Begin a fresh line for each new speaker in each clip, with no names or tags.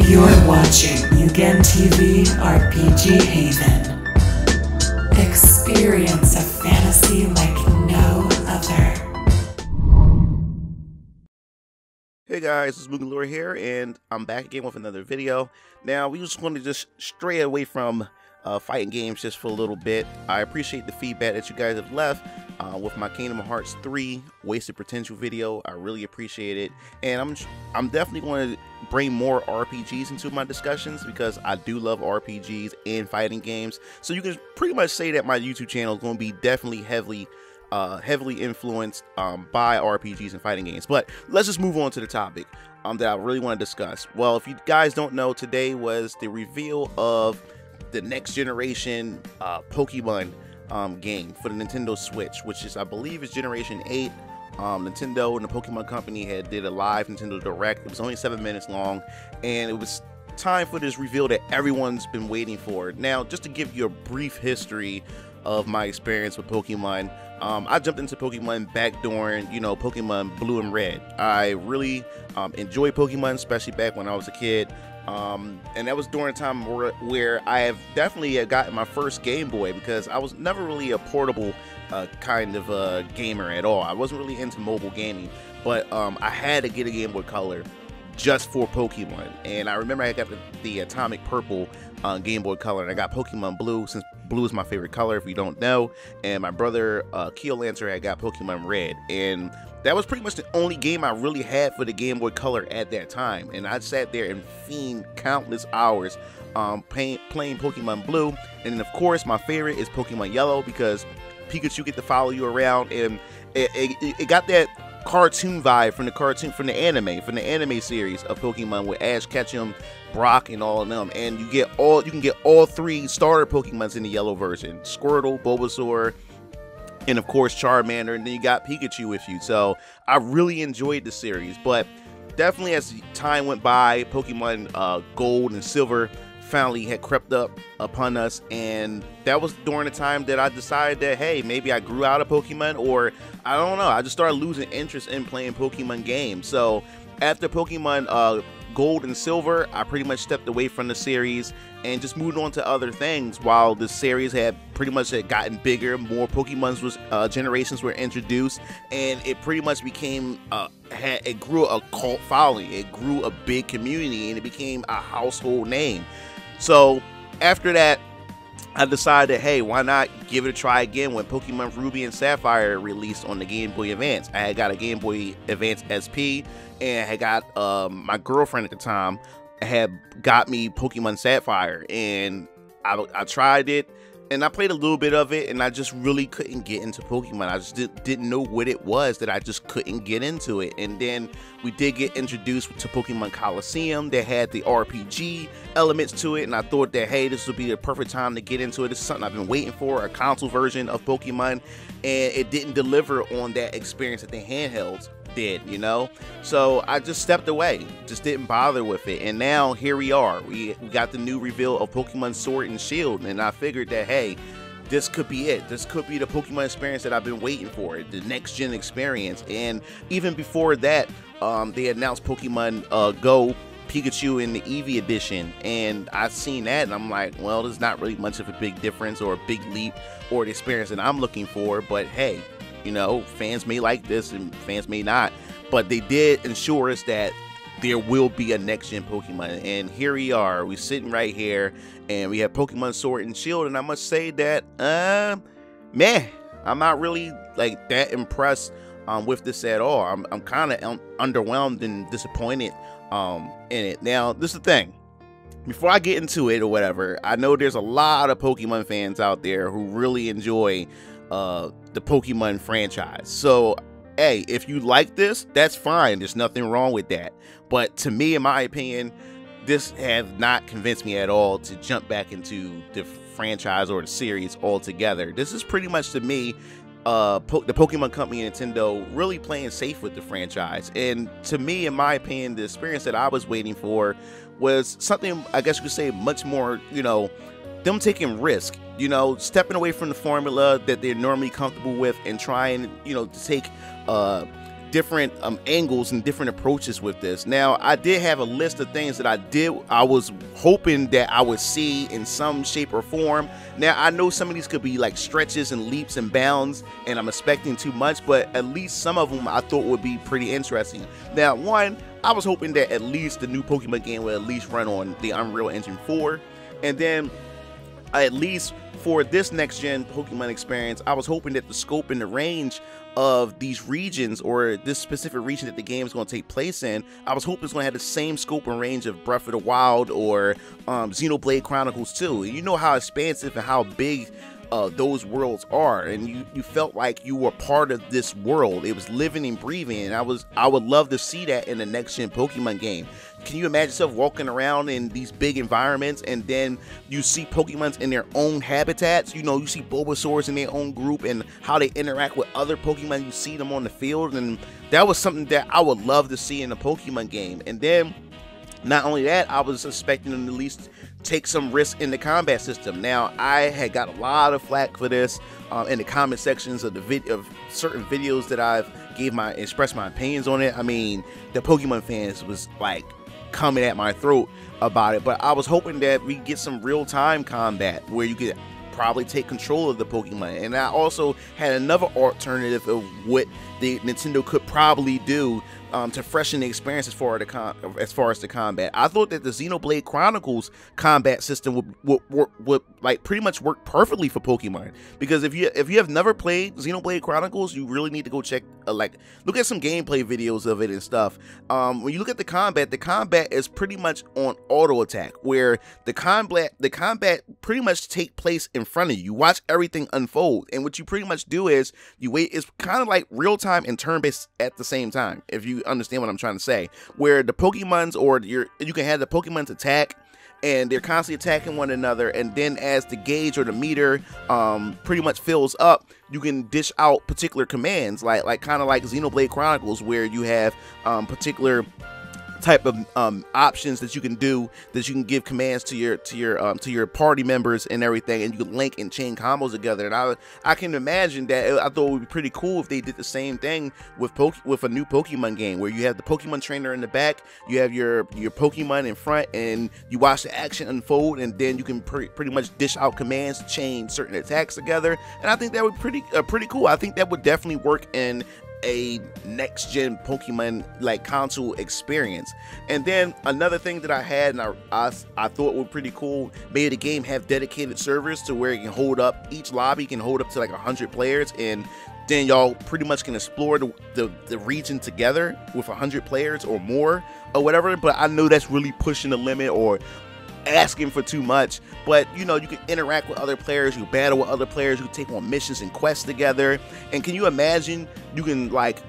You're watching Mugen TV RPG Haven. Experience a fantasy like no other.
Hey guys, it's Mugen Lore here, and I'm back again with another video. Now, we just want to stray away from fighting games just for a little bit. I appreciate the feedback that you guys have left with my Kingdom Hearts 3 Wasted Potential video. I really appreciate it, and I'm definitely going to bring more RPGs into my discussions because I do love RPGs and fighting games. So you can pretty much say that my YouTube channel is going to be definitely heavily influenced by RPGs and fighting games. But let's just move on to the topic that I really want to discuss. Well, if you guys don't know, today was the reveal of the next generation Pokemon game for the Nintendo Switch, which is, I believe, is Generation 8. Nintendo and the Pokemon Company did a live Nintendo Direct. It was only 7 minutes long, and it was time for this reveal that everyone's been waiting for. Now, just to give you a brief history of my experience with Pokemon, I jumped into Pokemon back during, Pokemon Blue and Red. I really enjoyed Pokemon, especially back when I was a kid. And that was during a time where I have definitely gotten my first Game Boy, because I was never really a portable kind of gamer at all. I wasn't really into mobile gaming, but I had to get a Game Boy Color just for Pokemon. And I remember I got the Atomic Purple Game Boy Color, and I got Pokemon Blue, since blue is my favorite color, if you don't know. And my brother Keel Lancer had got Pokemon Red, and that was pretty much the only game I really had for the Game Boy Color at that time. And I sat there and fiend countless hours playing Pokemon Blue. And then, of course, my favorite is Pokemon Yellow, because Pikachu get to follow you around, and it got that cartoon vibe from the anime series of Pokemon with Ash Ketchum, Brock, and all of them. And you can get all three starter Pokemons in the yellow version: Squirtle, Bulbasaur, and of course Charmander, and then you got Pikachu with you. So I really enjoyed the series, but definitely as time went by, Pokemon Gold and Silver finally had crept up upon us, and that was during the time that I decided that, hey, maybe I grew out of Pokemon, or I don't know, I just started losing interest in playing Pokemon games. So after Pokemon Gold and Silver, I pretty much stepped away from the series and just moved on to other things, while the series had pretty much gotten bigger, more Pokemon generations were introduced, and it pretty much became it grew a cult following, it grew a big community, and it became a household name. So after that, I decided, hey, why not give it a try again when Pokemon Ruby and Sapphire released on the Game Boy Advance. I had got a Game Boy Advance SP, and I had got my girlfriend at the time had got me Pokemon Sapphire, and I tried it, and I played a little bit of it, and I just really couldn't get into Pokemon. I just didn't know what it was, that I just couldn't get into it. And then we did get introduced to Pokemon Coliseum that had the RPG elements to it, and I thought that, hey, this would be the perfect time to get into it. This is something I've been waiting for, a console version of Pokemon, and it didn't deliver on that experience that the handhelds did, so I just stepped away, just didn't bother with it. And now here we are, we got the new reveal of Pokemon Sword and Shield, and I figured that, hey, this could be it. This could be the Pokemon experience that I've been waiting for, the next gen experience. And even before that, they announced Pokemon Go Pikachu in the Eevee edition, and I've seen that, and I'm like, well, there's not really much of a big difference or a big leap or the experience that I'm looking for. But hey, fans may like this and fans may not, but they did ensure us that there will be a next-gen Pokemon. And here we are, we're sitting right here, and we have Pokemon Sword and Shield, and I must say that, I'm not really like that impressed with this at all. I'm kind of underwhelmed and disappointed in it. Now, this is the thing. Before I get into it or whatever, I know there's a lot of Pokemon fans out there who really enjoy the Pokemon franchise. So, hey, if you like this, that's fine. There's nothing wrong with that. But to me, in my opinion, this has not convinced me at all to jump back into the franchise or the series altogether. This is pretty much, to me, the Pokemon Company and Nintendo really playing safe with the franchise. And to me, in my opinion, the experience that I was waiting for was something, I guess you could say, much more, them taking risk, stepping away from the formula that they're normally comfortable with, and trying, to take different angles and different approaches with this. Now, I did have a list of things that I was hoping that I would see in some shape or form. Now, I know some of these could be like stretches and leaps and bounds, and I'm expecting too much, but at least some of them I thought would be pretty interesting. Now, one, I was hoping that at least the new Pokemon game would at least run on the Unreal Engine 4, and then at least for this next gen Pokemon experience, I was hoping that the scope and the range of these regions, or this specific region that the game is going to take place in, I was hoping it's going to have the same scope and range of Breath of the Wild or Xenoblade Chronicles 2. And you know how expansive and how big those worlds are, and you felt like you were part of this world. It was living and breathing, and I would love to see that in the next gen Pokemon game. Can you imagine yourself walking around in these big environments, and then you see Pokemons in their own habitats? You know, you see Bulbasaurs in their own group, and how they interact with other Pokemon. You see them on the field, and that was something that I would love to see in a Pokemon game. And then, not only that, I was expecting them to at least take some risk in the combat system. Now, I had got a lot of flack for this in the comment sections of certain videos that I've expressed my opinions on it. I mean, the Pokemon fans was like coming at my throat about it, but I was hoping that we get some real-time combat where you could probably take control of the Pokemon. And I also had another alternative of what the Nintendo could probably do to freshen the experience as far as the combat. I thought that the Xenoblade Chronicles combat system would like pretty much work perfectly for Pokemon, because if you have never played Xenoblade Chronicles, you really need to go check look at some gameplay videos of it and stuff. When you look at the combat is pretty much on auto attack, where the combat pretty much take place in front of you. You watch everything unfold, and what you pretty much do is you wait. It's kind of like real time and turn based at the same time, if you understand what I'm trying to say, where the Pokemons, or you can have the Pokemons attack, and they're constantly attacking one another, and then as the gauge or the meter pretty much fills up, you can dish out particular commands, like kind of like Xenoblade Chronicles, where you have particular type of options that you can do, that you can give commands to your party members and everything, and you can link and chain combos together. And I can imagine that I thought it would be pretty cool if they did the same thing with a new Pokemon game, where you have the Pokemon trainer in the back, you have your Pokemon in front, and you watch the action unfold, and then you can pretty much dish out commands to chain certain attacks together. And I think that would be pretty cool. I think that would definitely work in a next-gen Pokemon like console experience. And then another thing that I had, and I thought would be pretty cool, maybe the game have dedicated servers to where it can hold up, each lobby can hold up to like 100 players, and then y'all pretty much can explore the region together with 100 players or more or whatever. But I know that's really pushing the limit or asking for too much. But you know, you can interact with other players, you battle with other players, you can take on missions and quests together. And can you imagine you can like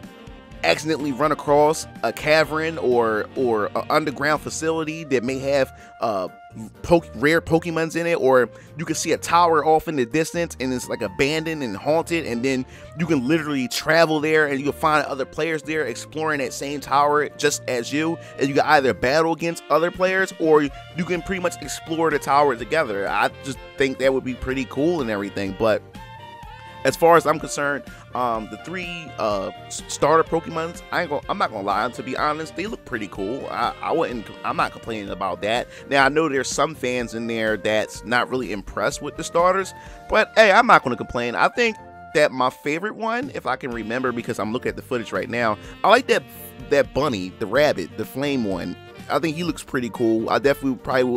accidentally run across a cavern or an underground facility that may have rare Pokemons in it, or you can see a tower off in the distance and it's like abandoned and haunted, and then you can literally travel there and you can find other players there exploring that same tower just as you, and you can either battle against other players or you can pretty much explore the tower together. I just think that would be pretty cool and everything. But as far as I'm concerned, the three starter Pokemons, I'm not gonna lie, to be honest, they look pretty cool. I'm not complaining about that. Now I know there's some fans in there that's not really impressed with the starters, but hey, I'm not gonna complain. I think that my favorite one, if I can remember, because I'm looking at the footage right now, I like that bunny, the rabbit, the flame one. I think he looks pretty cool. I probably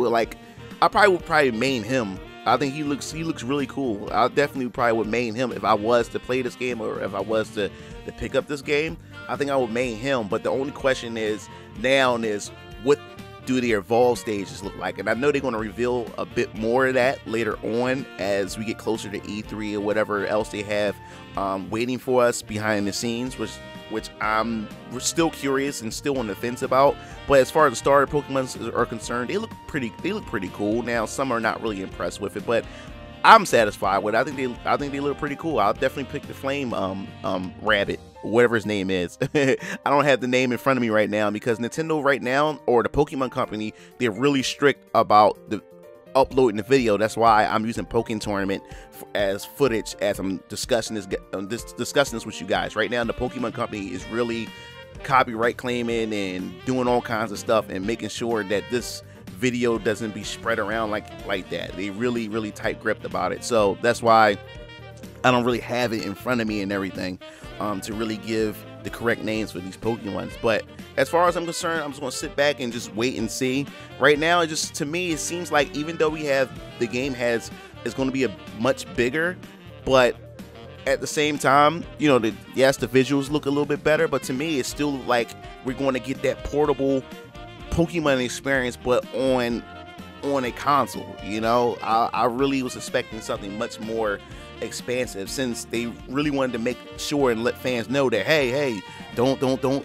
would main him. I think he looks really cool. I definitely probably would main him if I was to play this game, or if I was to pick up this game. I think I would main him. But the only question is what do the evolve stages look like? And I know they're going to reveal a bit more of that later on as we get closer to E3 or whatever else they have waiting for us behind the scenes, which we're still curious and still on the fence about. But as far as the starter Pokemon are concerned, they look pretty cool. Now some are not really impressed with it, but I'm satisfied with it. I think they look pretty cool. I'll definitely pick the flame rabbit, whatever his name is. I don't have the name in front of me right now, because Nintendo right now, or the Pokemon company, they're really strict about uploading the video. That's why I'm using Pokken Tournament as footage as I'm discussing this with you guys. Right now, the Pokemon Company is really copyright claiming and doing all kinds of stuff and making sure that this video doesn't be spread around like that. They really tight gripped about it. So that's why I don't really have it in front of me and everything to really give the correct names for these Pokemons. But as far as I'm concerned, I'm just gonna sit back and just wait and see. Right now, it just, to me, it seems like even though the game is going to be a much bigger, but at the same time, you know, yes, the visuals look a little bit better, but to me, it's still like we're going to get that portable Pokemon experience, but on a console. You know, I really was expecting something much more expansive, since they really wanted to make sure and let fans know that hey, don't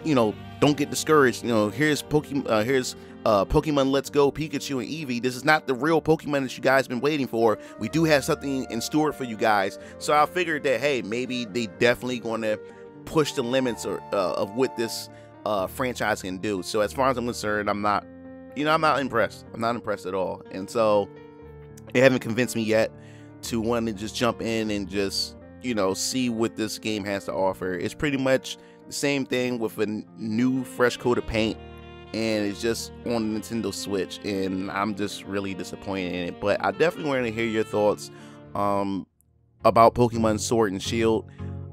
you know, don't get discouraged. You know, here's Pokemon Let's Go Pikachu and Eevee. This is not the real Pokemon that you guys been waiting for. We do have something in store for you guys. So I figured that, hey, maybe they definitely going to push the limits of what this franchise can do. So as far as I'm concerned, I'm not impressed. I'm not impressed at all. And so they haven't convinced me yet to want to just jump in and just, you know, see what this game has to offer. It's pretty much the same thing with a new fresh coat of paint, and it's just on the Nintendo Switch, and I'm just really disappointed in it. But I definitely want to hear your thoughts about Pokemon Sword and Shield.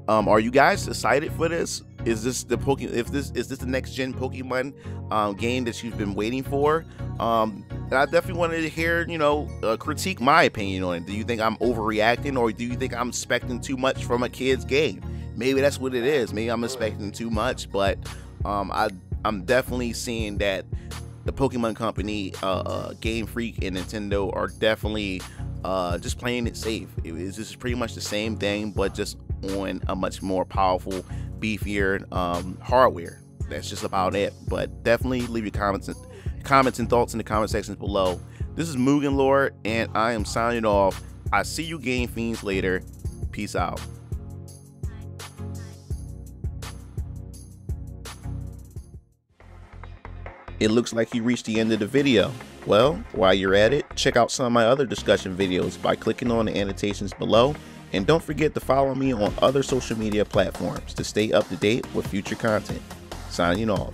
Are you guys excited for this? Is this the is this the next gen Pokemon game that you've been waiting for? And I definitely wanted to hear, you know, critique my opinion on it. Do you think I'm overreacting, or do you think I'm expecting too much from a kid's game? Maybe that's what it is. Maybe I'm expecting too much, but I'm definitely seeing that the Pokemon Company, Game Freak, and Nintendo are definitely just playing it safe. This is pretty much the same thing, but just on a much more powerful, beefier hardware. That's just about it. But definitely leave your comments and thoughts in the comment sections below. This is Mugen Lord, and I am signing off. I see you Game Fiends later. Peace out. It looks like you reached the end of the video. Well, while you're at it, check out some of my other discussion videos by clicking on the annotations below, and don't forget to follow me on other social media platforms to stay up to date with future content. Signing off.